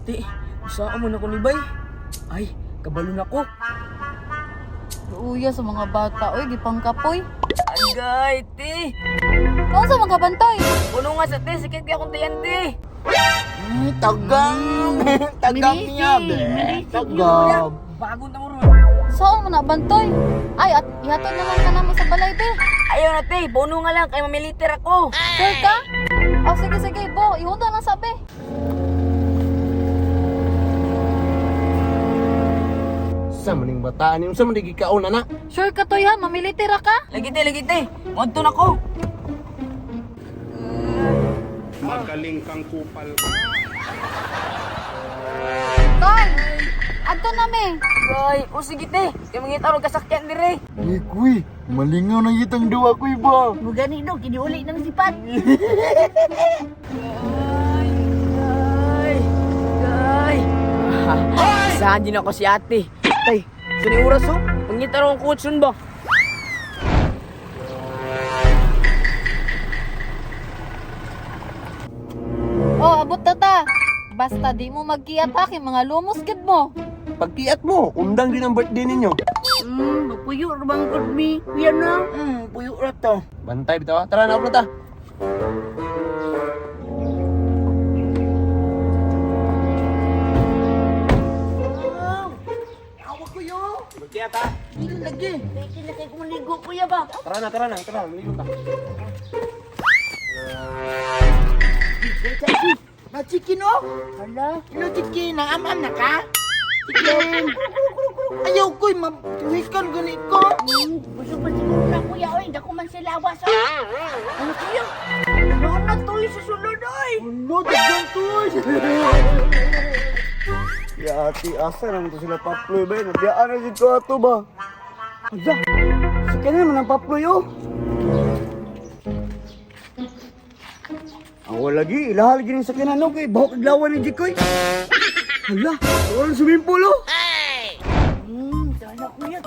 Ti, usaan mo na ko ni Bay. Ay, kabalo na ko. Luya sa mga bata, oy, gipangkapoy. Agay, ti. Noon sa mga bantay. Puno nga sa ti, sakit kaya akong tiyan, ti. Tagang! Tagang niya, be! Tagag! Bagong na mo ron. Saan mo na bantoy? Ay, at ihatod naman ka naman sa balay, be. Ayaw na, ti. Puno nga lang, kaya mamiliter ako. Sure ka? Oh, sige, sige, bo. Ihunda lang sabi. Sa maning bataan niyo, sa maning ikaon, anak. Sure ka, Toy, ha? Mamilitira ka? Lagi, ti. Monto na ko. Magaling kang kupal ka. Toy! Adto na, me. Ay, o sige, ti. Kaya mangita ron kasakyan dire. Kuy, malingaw na itang duwa, kuy ba? Mugani no, kiniuli ng sipat. Saan din ako si ate? Tay, saan yung oras oh? Pangita ron ang kutsun ba? Oh, abot na ta. Basta di mo magkiatake, mga lumos gid mo. Pagkiat mo, undang din ang birthday ninyo. Puyo bang good me? Kuya na. Puyo ra to. Bantay, bitaw. Tara na, ta. Awak kuya. Pagkiat, ha? Hindi lagi. Pwede na kayo kumaligo kuya ba? Tara na. Maligo ka. Chicken oh? Hala? Hello chicken, naamam na ka? Chicken. Ayaw ko'y matuhikan ganit ko. Busog ba siguro na kuya oy, dako man sila awas oh. Ano kuya? Ano na to sa sulod oy? Ano, dagang to Ya, ati, asa naman to sila paploy ba? Nabiyaan na dito ato ba? Hala, sa kanya naman ang paploy, oh. Awa lagi, ilahal gini sa kanya, no? Kay bahok aglawan ni Jikoy. Hala, wala swimming pool, oh. Tanaw kuya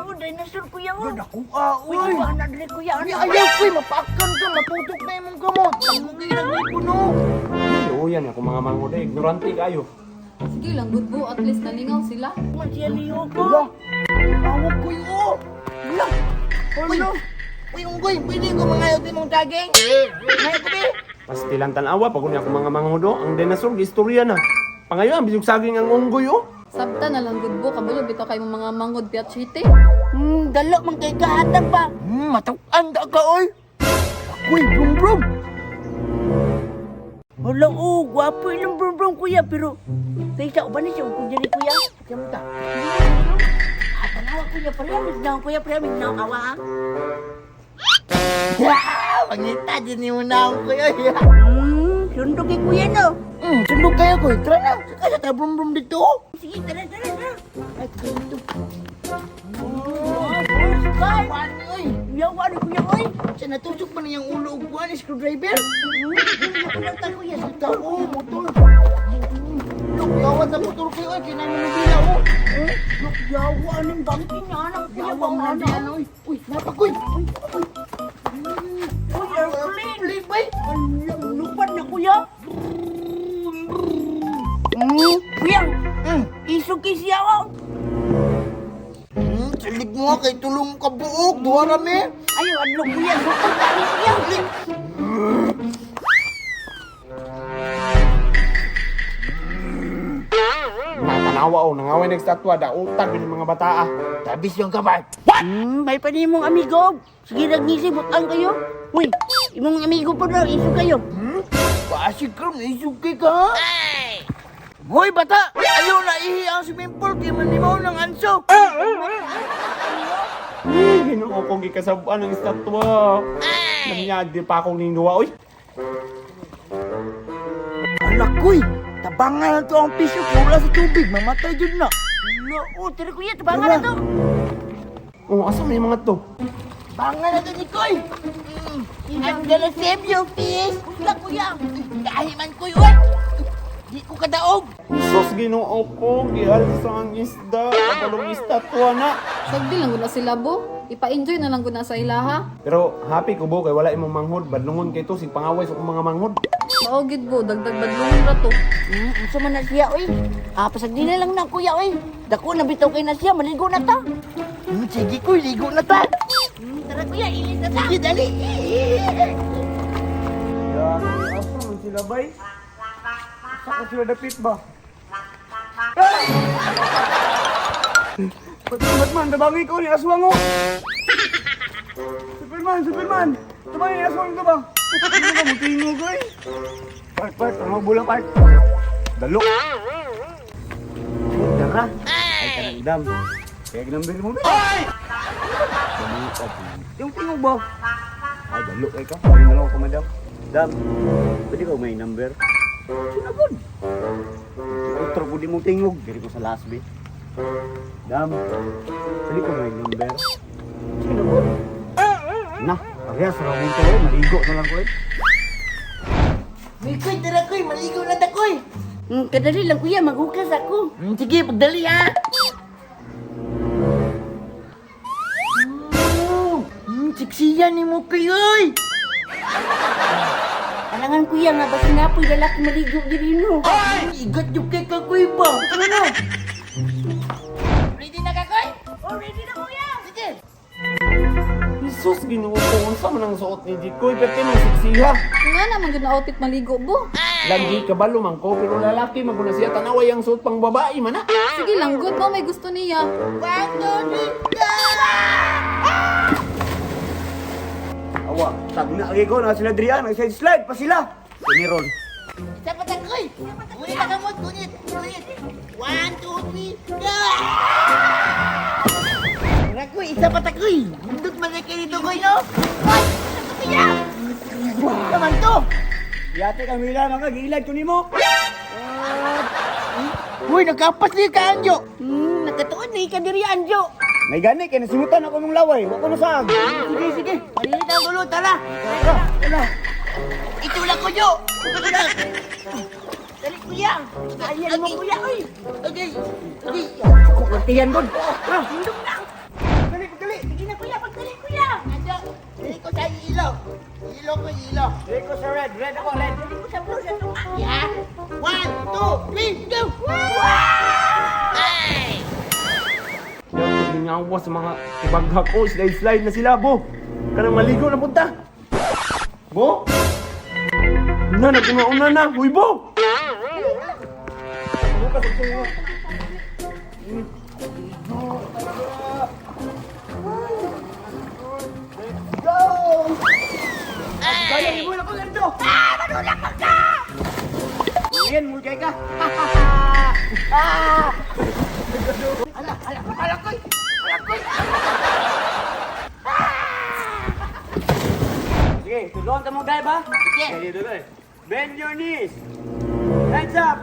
oh, dinosaur kuya oh. Naku, uy. Uy, anak dali kuya, Ay, ano? ayaw, kuy, mapakan ka, matutok na yung gamot. Tangugay lang ni puno. Oo, yan ako mga manghod, eh. Ignorante kayo. Sige lang, good bo. At least nalingaw sila. Man siya liyo ko. Hala, awak ko yun. Hala. Ano? Uy, unggoy, pwede ko mangayot din mong daging? Ngayon ko be. Pastilan tanawa, pag ako mga manghodo, ang dinosaur, istorya na. Pangayon, bisog saging ang unggoy, oh. Sabta na lang, good bo. Kabalo, bitaw kayo mga manghod piat chite. Dalo man kay kahatag pa. Matukan da ka, oy. Ako'y brum-brum. Hala, oh, gwapo ilang brum-brum kuya, pero taysa ko ba na siya kung dyan kuya? Diyan mo ta. Tanawa kuya, parehamig na kuya, parehamig na awa ha. Pangita, din yung naong ko yun. Sundok kay kuya no. Sundok kayo ko. Tara na. Kaya tayo brum-brum dito. Sige, tara. Ay, ganito. Oy. Yawa na kuya, oy. Siya natusok pa na yung ulo upuan, screwdriver. Nakakita kuya, sa Ikaw, oh, motor. Gawat sa motor ko yun. Kinamin mo bila, oh. yawa ng bangkin niya, anak kuya, Yawa mo na diyan, oy. Uy, napakoy. Uy, airplane. Play, bay. Lupad na kuya. Kuya, isog kay siya, oh. Salig mo kay tulong ka buok. Duha rami. Ayaw, adlo kuya, lupad kami kuya. Natanawa, oh. Nangaway nagstatwa. Da utag yung mga bataa. Tabis yung kabay. May pa mong amigo. Sige, nagngisi, butang kayo. Uy, imong amigo pa daw, isog kayo. Pasig ka, naisuki ka. Hoy, bata! Ayaw na ihi ang swimming pool, kaya manimaw ng anso. Ginoo kong gikasabuan ng estatwa. Nangyadi pa akong ningduwa, oy. Anak ko'y, tabangan na to ang pisyo, pula sa tubig, mamatay dyan na. Oo, tira kuya, tabangan na to. Oh, asa may mga to? Tabangan na to ni Koy. I'm gonna save you, fish. Wala kuya, kahiman ko'y, uy. Di ko kadaog. Sus, ginoo ko. Gialsa ang isda. Kabalong estatwa na. Sagdi lang gud na sila, bo. Ipa-enjoy na lang gud na sa ilaha. Pero happy ko bo kay wala imong manghod. Badlungon kay to, sig pangaway sa akong mga manghod. Mao gid bo, dagdag badlungon ra to. Unsa man na siya oy? Pasag di na lang na kuya oy. Dako na bitaw kay na siya, maligo na ta. Sige kuy, ligo na ta. Tara kuya, ilis na ta. Sige dali. Yan, asa man sila bay? Saka sila dapit ba? Batman, tabangi ko ni aswang oh. Superman, tabangi ni aswang ito ba? Ano ba, mutingog ko eh. Part, ano bola part? Dalo. Dara. Ay, kanang dam. Kaya ginambil mo ba? Yung tingog ba? Ay, dalo ay ka. Ay, na lang ako, madam. Dam, pwede ka may number? Sinagod. Outro ko di mo tingog. Diri ko sa last bit. Dam, pwede ka may number? Sinagod. Na, parehas sa ramon ko eh. Maligo na lang ko eh. Kuy, tara kuy, maligo na ta kuy. Kadali lang kuya, maghugas ako. Sige, pagdali ha. Siksiyan ni mo kayo oy. Alangan kuya nga, basta nga po'y lalaki maligo din no. Igat yung kay kakoy ba? Ano na? Ready na kakoy? Oh, ready na kuya. Sige. Jesus, Ginoo ko, unsa man ang suot ni Jikoy, pati man siksiha. Nga naman gid na outfit maligo bo. Lagi kabalo man ko, pero lalaki maguna siya tanaway ang suot pang babae man na. Sige lang, good mo may gusto niya. Awa, tag na lagi ko na sila Drian, nag-side slide pa sila. Piniron. Isa pa takoy. Ngunit na kamot, ngunit. 1, 2, 3, go! Rakoy, isa pa takoy. Bundok man na kayo dito koy, no? Ay, isa pa kaya. Naman to. Yate kami lang ang kagilag ko nimo. Uy, nagkapas niya ka, Anjo. Nagkatuon na ka diri, Anjo. May gani, kaya nasimutan ako ng laway. Wako na saan. Sige. Malilit ang gulo, tara. Tara. Ito lang ko, Jo. Ito lang. Dali, kuya. Ayan mo, kuya. Uy. Okay. Ako, latihan ko. Hindong lang. Dali. Sige na, kuya. Pagdali, kuya. Anjo, dali ko sa ilaw. Ilaw ko, ilaw. Dali ko sa red ako red. Dali ko sa blue, sa tunga. Yeah. 1, 2, 3, go. Hey! Yung gingawa sa mga ibaghak ko, slide na sila, bo. Kanang maligo na punta. Bo? Na, nagkumauna na. Uy, bo! Kaya ibo na ko ganito. Manulang ka! Yan, mulkay ka. Alakoy! Sige, tulungan ka mo guys ba? Sige. Sige, dito eh. Bend your knees. Hands up.